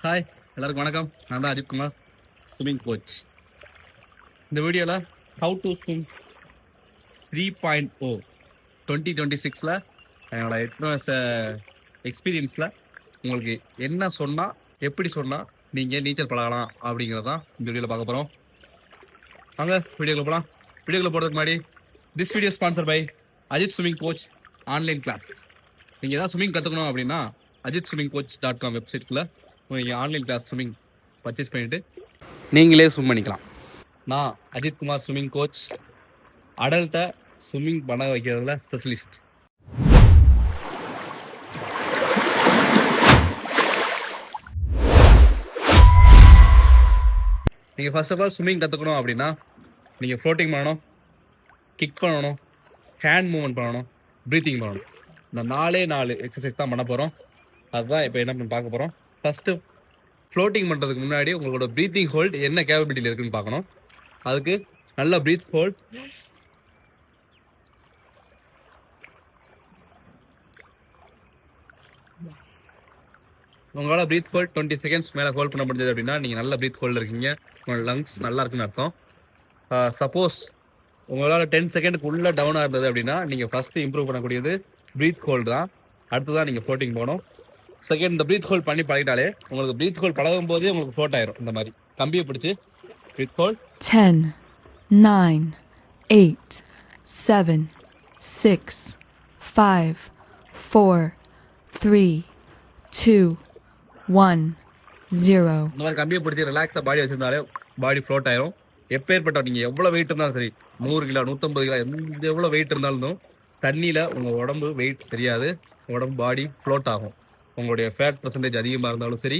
Hi, எல்லாருக்கும் வணக்கம். நான் தான் அஜித் குமார், ஸ்விம்மிங் கோச். இந்த வீடியோவில் ஹவு டு ஸ்விம் 3.0 2026 என்னோட எக்ஸ்பீரியன்ஸில் உங்களுக்கு என்ன சொன்னால், எப்படி சொன்னால் நீங்கள் நீச்சல் பழகலாம் அப்படிங்கிறதான் இந்த வீடியோவில் பார்க்க போகிறோம். வாங்க வீடியோக்குள்ள போகலாம். வீடியோக்குள்ள போகிறதுக்கு முன்னாடி this video sponsor by Ajith swimming coach online class. நீங்கள் எதாவது ஸ்விம்மிங் கற்றுக்கணும் அப்படின்னா ajitswimmingcoach.com வெப்சைட்டில் நீங்கள் ஆன்லைன் கிளாஸ் ஸ்விம்மிங் பர்ச்சேஸ் பண்ணிவிட்டு நீங்களே ஸ்விம் பண்ணிக்கலாம். நான் அஜித் குமார் ஸ்விம்மிங் கோச், அடல்ட்டை ஸ்விம்மிங் பண்ண வைக்கிறதுல ஸ்பெஷலிஸ்ட். நீங்கள் ஃபர்ஸ்ட் ஆஃப் ஆல் ஸ்விம்மிங் கற்றுக்கணும் அப்படின்னா நீங்கள் ஃப்ளோட்டிங் பண்ணணும், கிக் பண்ணணும், ஹேண்ட் மூவ்மெண்ட் பண்ணணும், ப்ரீத்திங் பண்ணணும். இந்த 4 எக்ஸசைஸ் தான் பண்ண போகிறோம். அதுதான் இப்போ என்ன பார்க்க போகிறோம். ஃபஸ்ட்டு ஃப்ளோட்டிங் பண்ணுறதுக்கு முன்னாடி உங்களோட ப்ரீத்திங் ஹோல்ட் என்ன கேப்பபிலிட்டியில் இருக்குன்னு பார்க்கணும். அதுக்கு நல்ல ப்ரீத் ஹோல்ட், உங்களால் ப்ரீத் ஹோல்ட் 20 செகண்ட்ஸ் மேலே ஹோல்ட் பண்ண முடிஞ்சது அப்படின்னா நீங்கள் நல்ல ப்ரீத் ஹோல்டு இருக்கீங்க, உங்களோட லங்ஸ் நல்லா இருக்குன்னு அர்த்தம். சப்போஸ் உங்களால் 10 செகண்டுக்கு உள்ளே டவுனாக இருந்தது அப்படின்னா நீங்கள் ஃபஸ்ட்டு இம்ப்ரூவ் பண்ணக்கூடியது ப்ரீத் ஹோல்டு தான். அடுத்து தான் நீங்கள் ஃப்ளோட்டிங் போகணும். செகண்ட், இந்த ப்ரீத் ஹோல்ட் பண்ணி பழகிட்டாலே உங்களுக்கு ப்ரீத் ஹோல்ட் பழகும் போதே உங்களுக்கு ஃப்ளோட் ஆயிரும். இந்த மாதிரி கம்பியை பிடிச்சி ப்ரீத் ஹோல்ட் 10, 9, 8, 7, 6, 5, 4, 3, 2, 1, 0. இந்த மாதிரி கம்பியை பிடிச்சி ரிலாக்ஸாக பாடி வச்சிருந்தாலே பாடி ஃப்ளோட் ஆயிரும். எப்பேற்பட்ட நீங்கள் எவ்வளோ வெயிட் இருந்தாலும் சரி, 100 கிலோ 150 கிலோ எவ்வளோ வெயிட் இருந்தாலும் தண்ணியில் உங்கள் உடம்பு வெயிட் தெரியாது, உடம்பு பாடி ஃப்ளோட் ஆகும். உங்களுடைய ஃபேட் பர்சன்டேஜ் அதிகமாக இருந்தாலும் சரி,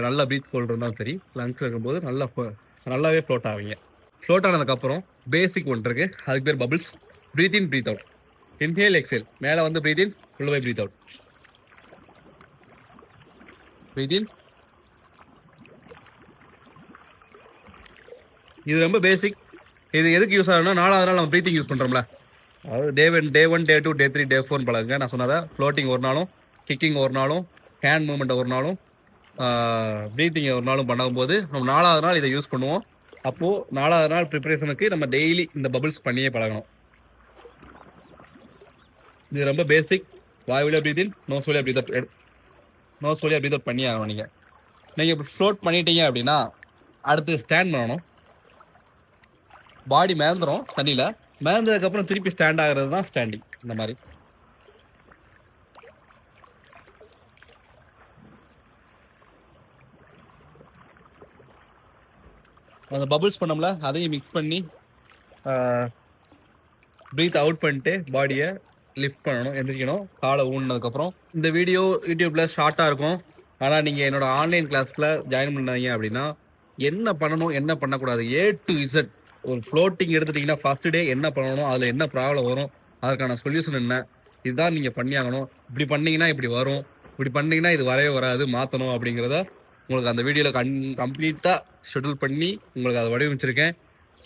நல்லா ப்ரீத் ஹோல்ட் இருந்தாலும் சரி, லங்ஸ் இருக்கும்போது நல்லாவே ஃப்ளோட் ஆவீங்க. ஃப்ளோட் ஆனதுக்கப்புறம் பேசிக் ஒன்று இருக்குது, அதுக்கு பேர் பபிள்ஸ். ப்ரீத் இன், ப்ரீத் அவுட், இன்ஹேல் எக்ஸேல். மேலே வந்து ப்ரீத் இன், உள்ள போய் ப்ரீத் அவுட். ப்ரீத் இன். இது ரொம்ப பேசிக். இது எதுக்கு யூஸ் ஆகுதுன்னா, 4வது நாள் நம்ம ப்ரீத்திங் யூஸ் பண்ணுறோம்ல, அதாவது டே 1, டே 2, டே 3, டே 4 பழகுங்க. நான் சொன்னதை ஃப்ளோட்டிங் ஒரு நாளும், கிக்கிங் ஒரு நாளும், ஹேண்ட் மூவ்மெண்ட்டை ஒரு நாளும், ப்ரீத்திங்கை ஒரு நாளும் பண்ணும்போது நம்ம 4வது நாள் இதை யூஸ் பண்ணுவோம். அப்போது 4வது நாள் ப்ரிப்பரேஷனுக்கு நம்ம டெய்லி இந்த பபிள்ஸ் பண்ணியே பழகணும். இது ரொம்ப பேசிக். வாய் வழியாக ப்ரீத் இன், நோஸ் வழியாக ப்ரீத் அவுட், நோஸ் வழியாக ப்ரீத் அவுட் பண்ணி ஆகணும். நீங்கள் இப்போ ஃப்ளோட் பண்ணிட்டீங்க அப்படின்னா அடுத்து ஸ்டாண்ட் பண்ணணும். பாடி மேந்துடும் தண்ணியில், மேந்ததுக்கப்புறம் திருப்பி ஸ்டாண்ட் ஆகிறது தான் ஸ்டாண்டிங். இந்த மாதிரி அந்த பபுள்ஸ் பண்ணோம்ல, அதையும் மிக்ஸ் பண்ணி ப்ரீத் அவுட் பண்ணிட்டு பாடியை லிஃப்ட் பண்ணணும், எந்திரிக்கணும், காலை ஊனதுக்கப்புறம். இந்த வீடியோ யூடியூப்பில் ஷார்ட்டாக இருக்கும். ஆனால் நீங்கள் என்னோட ஆன்லைன் கிளாஸில் ஜாயின் பண்ணாங்க அப்படின்னா என்ன பண்ணணும், என்ன பண்ணக்கூடாது, A to Z. ஒரு ஃப்ளோட்டிங் எடுத்துட்டிங்கன்னா ஃபஸ்ட்டு டே என்ன பண்ணணும், அதில் என்ன ப்ராப்ளம் வரும், அதற்கான சொல்யூஷன் என்ன, இதுதான் நீங்கள் பண்ணியாகணும். இப்படி பண்ணிங்கன்னா இப்படி வரும், இப்படி பண்ணிங்கன்னா இது வரவே வராது, மாற்றணும் அப்படிங்கிறத உங்களுக்கு அந்த வீடியோவில் கம்ப்ளீட்டாக ஷெட்யூல் பண்ணி உங்களுக்கு அதை வடிவமைச்சிருக்கேன்.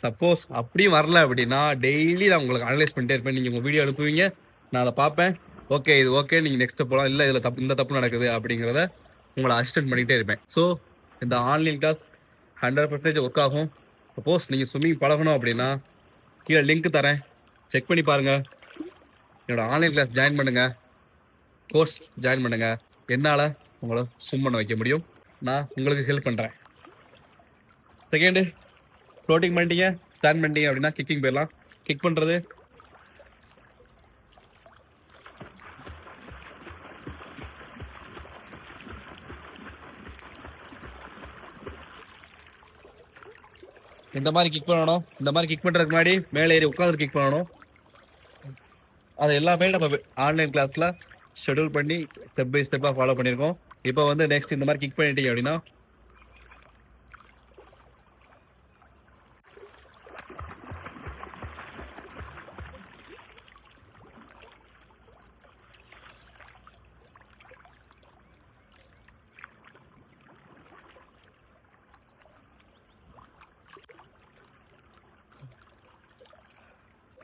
சப்போஸ் அப்படியும் வரல அப்படின்னா டெய்லி நான் உங்களுக்கு அனலைஸ் பண்ணிட்டே இருப்பேன். நீங்கள் உங்கள் வீடியோ அனுப்புவீங்க, நான் அதை பார்ப்பேன். ஓகே, இது ஓகே, நீங்கள் நெக்ஸ்ட்டு போகலாம், இல்லை இதில் இந்த தப்பு நடக்குது அப்படிங்கிறத உங்களை அசிஸ்டன்ட் பண்ணிகிட்டே இருப்பேன். ஸோ இந்த ஆன்லைன் கிளாஸ் 100% ஒர்க் ஆகும். சப்போஸ் நீங்கள் ஸ்விம்மிங் பழகணும் அப்படின்னா கீழே லிங்க் தரேன், செக் பண்ணி பாருங்கள். என்னோடய ஆன்லைன் கிளாஸ் ஜாயின் பண்ணுங்கள், கோர்ஸ் ஜாயின் பண்ணுங்கள். என்னால் உங்களை ஸ்விம் பண்ண வைக்க முடியும். நான் உங்களுக்கு ஹெல்ப் பண்ணுறேன். செகண்டு, ஃப்ளோட்டிங் பண்ணிட்டீங்க, ஸ்டாண்ட் பண்ணிட்டீங்க அப்படின்னா கிக்கிங் போயிடலாம். கிக் பண்ணுறது இந்த மாதிரி கிக் பண்ணணும். இந்த மாதிரி கிக் பண்ணுறதுக்கு முன்னாடி மேலே ஏறி உட்காந்து கிக் பண்ணணும். அது எல்லாமே நம்ம ஆன்லைன் கிளாஸில் ஷெட்யூல் பண்ணி ஸ்டெப் பை ஸ்டெப்பாக ஃபாலோ பண்ணியிருக்கோம். இப்போ வந்து நெக்ஸ்ட் இந்த மாதிரி கிக் பண்ணிட்டீங்க அப்படின்னா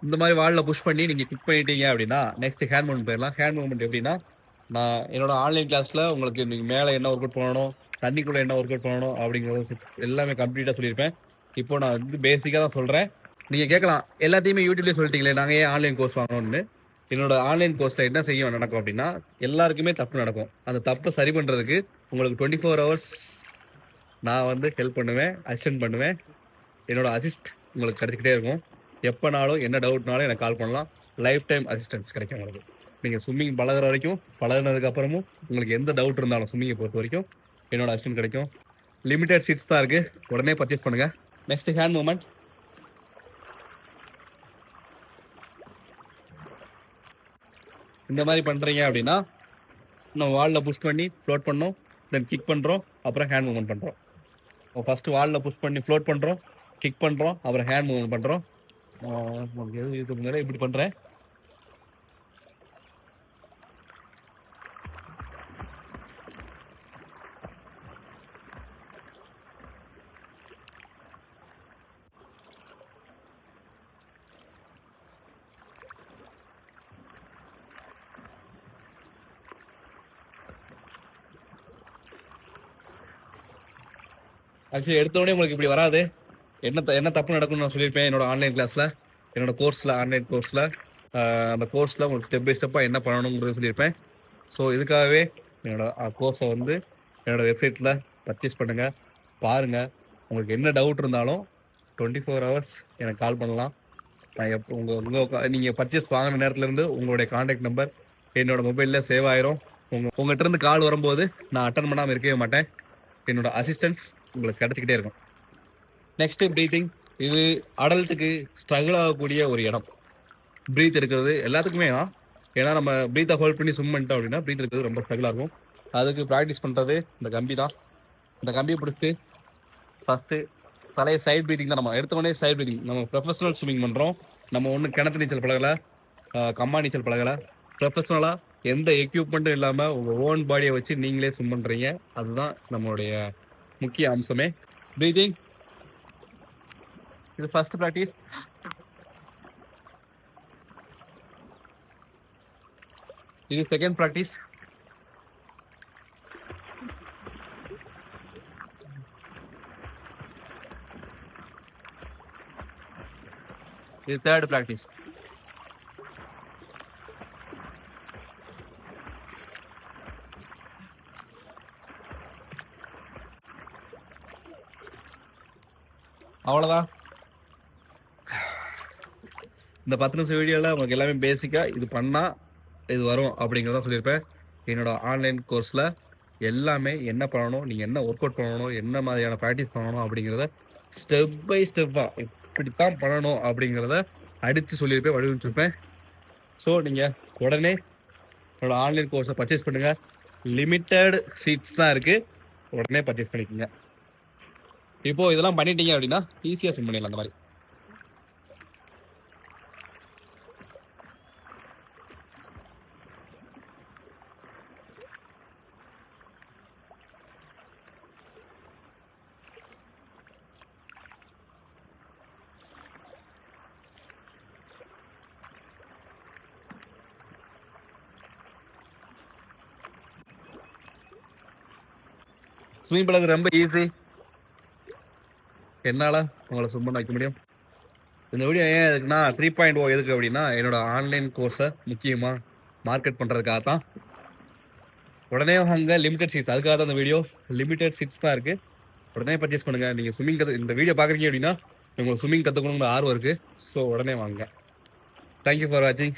இந்த மாதிரி வாலில் புஷ் பண்ணி நீங்கள் கிக் பண்ணிட்டீங்க அப்படின்னா நெக்ஸ்ட் ஹேண்ட் மூவ்மெண்ட் போயிடலாம். ஹேண்ட் மூவ்மெண்ட் எப்படின்னா, நான் என்னோட ஆன்லைன் கிளாஸில் உங்களுக்கு நீங்கள் மேலே என்ன ஒர்க் அவுட் பண்ணணும், தண்ணிக்குள்ளே என்ன ஒர்க் அவுட் பண்ணணும் அப்படிங்கிறது எல்லாமே கம்ப்ளீட்டாக சொல்லியிருப்பேன். இப்போ நான் வந்து பேசிக்காக தான் சொல்கிறேன். நீங்கள் கேட்கலாம், எல்லாத்தையுமே யூடியூப்லேயே சொல்லிட்டீங்களே, நாங்கள் ஏன் ஆன்லைன் கோர்ஸ் வாங்கணும்னு. என்னோட ஆன்லைன் கோர்ஸில் என்ன செய்ய நடக்கும் அப்படின்னா, எல்லாருக்குமே தப்பு நடக்கும். அந்த தப்பை சரி பண்ணுறதுக்கு உங்களுக்கு 24 hours நான் வந்து ஹெல்ப் பண்ணுவேன், அசிஸ்டன்ட் பண்ணுவேன். என்னோட அசிஸ்ட் உங்களுக்கு கிடைச்சிக்கிட்டே இருக்கும். எப்போனாலும் என்ன டவுட்னாலும் எனக்கு கால் பண்ணலாம். லைஃப் டைம் அசிஸ்டன்ஸ் கிடைக்கும் உங்களுக்கு. நீங்கள் ஸ்விம்மிங் பழகுற வரைக்கும், பழகுனதுக்கப்புறமும் உங்களுக்கு எந்த டவுட் இருந்தாலும் ஸ்விம்மிங்கை பொறுத்த வரைக்கும் என்னோட அசிஸ்டன்ட் கிடைக்கும். லிமிடெட் சீட்ஸ் தான் இருக்குது, உடனே பர்ச்சேஸ் பண்ணுங்கள். Next hand moment. இந்த மாதிரி பண்ணுறீங்க அப்படின்னா நம்ம வாலில் புஷ் பண்ணி ஃப்ளோட் பண்ணோம், தென் கிக் பண்ணுறோம், அப்புறம் ஹேண்ட் மூவ்மெண்ட் பண்ணுறோம். ஃபஸ்ட்டு வாலில் புஷ் பண்ணி ஃப்ளோட் பண்ணுறோம், கிக் பண்ணுறோம், அப்புறம் ஹேண்ட் மூவ்மெண்ட் பண்ணுறோம். இதுக்கு முன்னாடி இப்படி பண்ணுறேன். ஆக்சுவலி எடுத்தோடனே உங்களுக்கு இப்படி வராது. என்ன தப்பு நடக்கும்னு நான் சொல்லியிருப்பேன் என்னோட ஆன்லைன் கிளாஸில், என்னோட கோர்ஸில், ஆன்லைன் கோர்ஸில். அந்த கோர்ஸில் உங்களுக்கு ஸ்டெப் பை ஸ்டெப்பாக என்ன பண்ணணுங்கிறது சொல்லியிருப்பேன். ஸோ இதுக்காகவே என்னோட கோர்ஸை வந்து என்னோடய வெப்சைட்டில் பர்ச்சேஸ் பண்ணுங்கள், பாருங்கள். உங்களுக்கு என்ன டவுட் இருந்தாலும் 24 hours எனக்கு கால் பண்ணலாம். நான் எப்போ நீங்கள் பர்ச்சேஸ் வாங்கின நேரத்துலேருந்து உங்களுடைய கான்டாக்ட் நம்பர் என்னோடய மொபைலில் சேவ் ஆயிரும். உங்கள்கிட்ட இருந்து கால் வரும்போது நான் அட்டன் பண்ணாமல் இருக்கவே மாட்டேன். என்னோட அசிஸ்டன்ஸ் உங்களுக்கு கிடச்சிக்கிட்டே இருக்கும். Next breathing. இது அடல்ட்டுக்கு ஸ்ட்ரகிள் ஆகக்கூடிய ஒரு இடம். ப்ரீத் எடுக்கிறது எல்லாத்துக்குமே தான். ஏன்னா நம்ம ப்ரீத்தை ஹோல்ட் பண்ணி ஸ்விம் பண்ணிட்டோம் அப்படின்னா ப்ரீத் எடுக்கிறது ரொம்ப ஸ்ட்ரகிளாக இருக்கும். அதுக்கு ப்ராக்டிஸ் பண்ணுறது இந்த கம்பி தான். இந்த கம்பியை பிடிச்சி ஃபஸ்ட்டு தலையை சைட் ப்ரீத்திங் தான். நம்ம எடுத்தோடனே சைட் ப்ரீத்திங். நம்ம ப்ரொஃபஷனல் ஸ்விம்மிங் பண்ணுறோம். நம்ம ஒன்றும் கிணத்து நீச்சல் பழகலை, கம்மா நீச்சல் பழகலை. ப்ரொஃபஷனலாக எந்த எக்யூப்மெண்ட்டும் இல்லாமல் உங்கள் ஓன் பாடியை வச்சு நீங்களே ஸ்விம் பண்ணுறீங்க. அதுதான் நம்மளுடைய முக்கிய அம்சமே. ப்ரீதிங் இது ஃபர்ஸ்ட் ப்ராக்டிஸ். இது செகண்ட் ப்ராக்டிஸ். இது தேர்ட் ப்ராக்டிஸ். அவ்வளோதான். இந்த 10 நிமிஷம் வீடியோவில் உங்களுக்கு எல்லாமே பேசிக்காக இது பண்ணால் இது வரும் அப்படிங்கிறத சொல்லியிருப்பேன். என்னோட ஆன்லைன் கோர்ஸில் எல்லாமே என்ன பண்ணணும், நீங்கள் என்ன ஒர்க் அவுட் பண்ணணும், என்ன மாதிரியான ப்ராக்டிஸ் பண்ணணும் அப்படிங்கிறத ஸ்டெப் பை ஸ்டெப்பாக இப்படித்தான் பண்ணணும் அப்படிங்கிறத அடித்து சொல்லியிருப்பேன், வடிவமைச்சிருப்பேன். ஸோ நீங்கள் உடனே என்னோட ஆன்லைன் கோர்ஸை பர்ச்சேஸ் பண்ணுங்கள். லிமிட்டட் சீட்ஸ் தான் இருக்குது, உடனே பர்ச்சேஸ் பண்ணிக்கோங்க. இப்போது இதெல்லாம் பண்ணிட்டீங்க அப்படின்னா ஈஸியாக ஸ்விம் பண்ணிடலாம். அந்த மாதிரி ஸ்விமிங் பண்ணுறது ரொம்ப ஈஸி. என்னால் உங்களை ஸ்விம் பண்ண வைக்க முடியும். இந்த வீடியோ ஏன் எதுக்குன்னா 3.0 எதுக்கு அப்படின்னா என்னோடய ஆன்லைன் கோர்ஸை முக்கியமாக மார்க்கெட் பண்ணுறதுக்காக தான். உடனே வாங்க, லிமிடெட் சீட்ஸ். அதுக்காக தான் இந்த வீடியோ. லிமிடெட் சீட்ஸ் தான் இருக்குது, உடனே பர்ச்சேஸ் பண்ணுங்கள். நீங்கள் ஸ்விம்மிங் இந்த வீடியோ பார்க்குறீங்க அப்படின்னா உங்களுக்கு ஸ்விம்மிங் கற்றுக்கணுங்கிற ஆர்வம் இருக்குது. ஸோ உடனே வாங்க. தேங்க்யூ ஃபார் வாட்சிங்.